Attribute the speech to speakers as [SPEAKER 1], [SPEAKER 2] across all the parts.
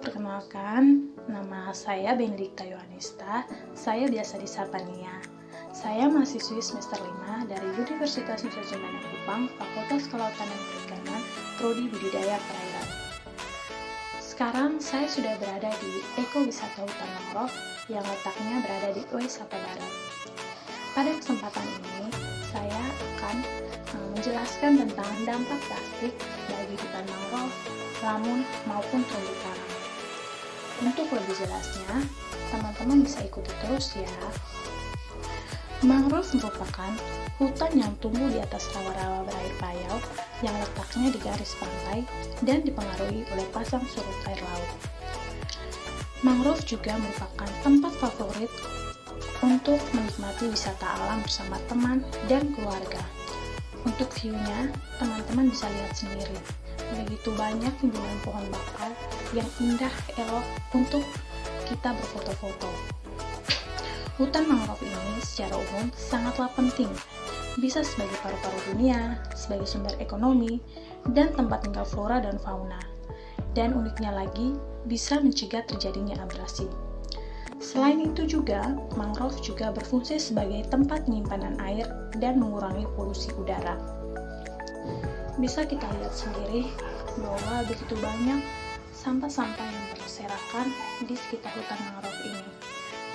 [SPEAKER 1] perkenalkan, nama saya Benedikta Yohanesta, saya biasa disapa Nia. Saya mahasiswi semester 5 dari Universitas Nusa Cemana Kupang, Fakultas Kelautan dan Perikanan, Prodi Budidaya Perairan. Sekarang saya sudah berada di Ekowisata Hutan Mangrove yang letaknya berada di Oesapa Barat. Pada kesempatan ini, saya akan menjelaskan tentang dampak plastik bagi hutan mangrove, lamun, maupun terumbu karang. Untuk lebih jelasnya, teman-teman bisa ikuti terus ya. Mangrove merupakan hutan yang tumbuh di atas rawa-rawa berair payau yang letaknya di garis pantai dan dipengaruhi oleh pasang surut air laut. Mangrove juga merupakan tempat favorit untuk menikmati wisata alam bersama teman dan keluarga. Untuk view-nya, teman-teman bisa lihat sendiri. Begitu banyak rimbunan pohon bakau yang indah elok untuk kita berfoto-foto. Hutan mangrove ini secara umum sangatlah penting, bisa sebagai paru-paru dunia, sebagai sumber ekonomi, dan tempat tinggal flora dan fauna. Dan uniknya lagi, bisa mencegah terjadinya abrasi. Selain itu juga, mangrove juga berfungsi sebagai tempat penyimpanan air dan mengurangi polusi udara. Bisa kita lihat sendiri bahwa begitu banyak sampah-sampah yang berserakan di sekitar hutan mangrove ini.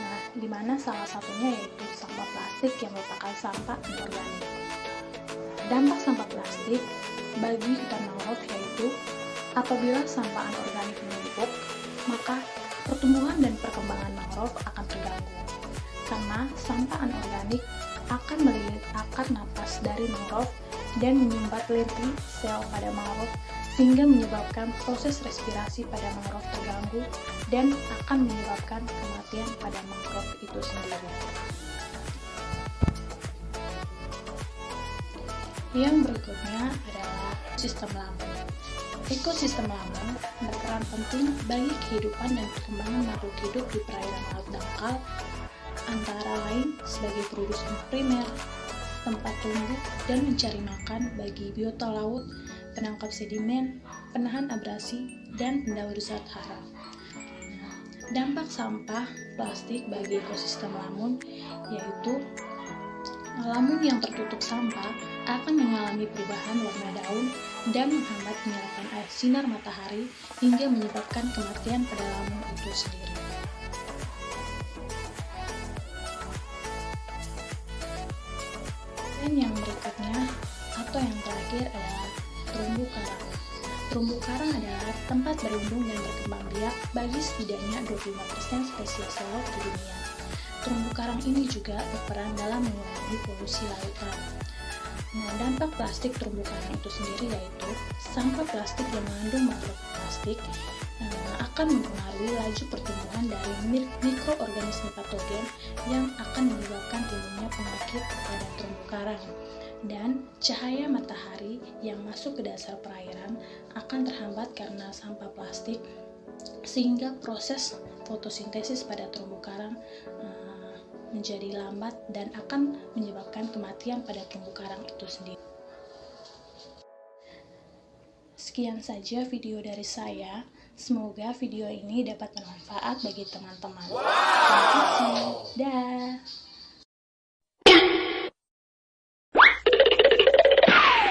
[SPEAKER 1] Nah, di mana salah satunya yaitu sampah plastik yang merupakan sampah anorganik. Dampak sampah plastik bagi hutan mangrove yaitu apabila sampah anorganik menumpuk, maka pertumbuhan dan perkembangan mangrove akan terganggu, karena sampah anorganik akan melilit akar napas dari mangrove dan menyumbat lenti sel pada mangrove sehingga menyebabkan proses respirasi pada mangrove terganggu dan akan menyebabkan kematian pada mangrove itu sendiri. Yang berikutnya adalah sistem lambung. Ekosistem lambung berperan penting bagi kehidupan dan perkembangan makhluk hidup di perairan laut dangkal, antara lain sebagai produsen primer, tempat tumbuh dan mencari makan bagi biota laut, penangkap sedimen, penahan abrasi, dan pendaur zat hara. Dampak sampah plastik bagi ekosistem lambung yaitu lambung yang tertutup sampah akan mengalami perubahan warna daun dan menghambat penyerapan air sinar matahari hingga menyebabkan kematian pada lambung itu sendiri. Dan yang berikutnya atau yang terakhir adalah terumbu karang. Terumbu karang adalah tempat berlindung dan berkembang biak bagi setidaknya 25% spesies laut di dunia. Terumbu karang ini juga berperan dalam mengurangi polusi lautan. Nah, dampak plastik terumbu karang itu sendiri yaitu sampah plastik yang mengandung mikroplastik akan mempengaruhi laju pertumbuhan dari mikroorganisme patogen yang akan menyebabkan timbulnya penyakit pada terumbu karang. Dan cahaya matahari yang masuk ke dasar perairan akan terhambat karena sampah plastik sehingga proses fotosintesis pada terumbu karang menjadi lambat dan akan menyebabkan kematian pada terumbu karang itu sendiri. Sekian saja video dari saya. Semoga video ini dapat bermanfaat bagi teman-teman. Terima kasih. Dah.